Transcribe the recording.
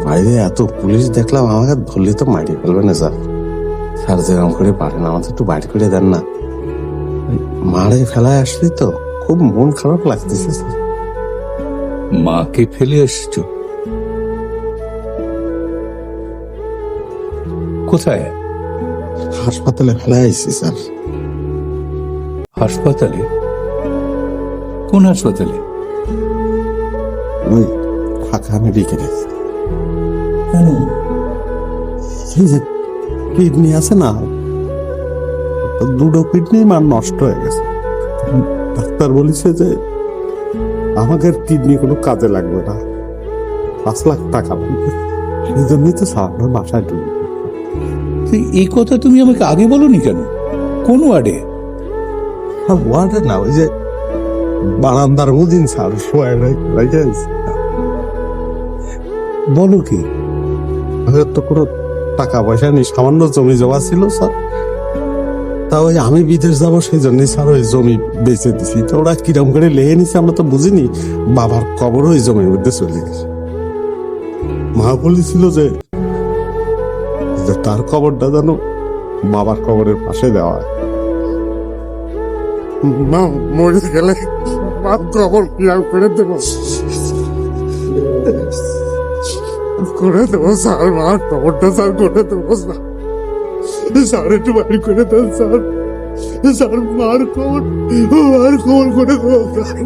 বাইরে এত পুলিশ দেখলাম, আমাকে ধরলে তো মারিয়ে ফেলবে না স্যার। স্যার যেরকম করে পারেন আমাদের একটু বাইরে করে দেন না। মারে ফেলায় আসলি তো খুব মন খারাপ লাগতেছে স্যার। মাকে ফেলে এসছো? কোথায়? হাসপাতালে ফেলায় আইছি স্যার। হাসপাতালে? কোন হাসপাতালে? ওই ঢাকা মেডিকেলে। কেন? এই যে কিডনি আছে না, দুটো কিডনি মার নষ্ট হয়ে গেছে। ডাক্তার বলেছে যে আমাদের কিডনি কোনো কাজে লাগবে না, 5 লাখ টাকা লাগবে। সেই জন্যই তো স্যার আপনার বাসায় ঢুকি। এই কথা তুমি আমাকে আগে বলনি কেন? কোন ওয়ার্ডে? ওয়ার্ডে না, ওই যে বারান্দার মুদিন স্যার শোয়া রেখে। বলো কি? আমাদের তো কোনো টাকা পয়সা নেই, সামান্য জমি জমা ছিল স্যার। তা ওই আমি বিদেশ যাবো সেই জন্যই স্যার ওই জমি বেচে দিছি। তো ওরা কিরম করে লেগে নিছে আমরা তো বুঝিনি। বাবার কবর ওই জমির মধ্যে চলে গেছে। মা বলেছিল যে তার কবরটা যেন বাবার কবরের পাশে দেওয়া হয়। মা মরে গেলে মার কবর কিরম করে দেবো? করে দেবো স্যার, মার কবরটা স্যার করে দেবো স্যার। স্যার একটু বাড়ি করে দেন স্যার। স্যার মার কবর করে দেবো স্যার।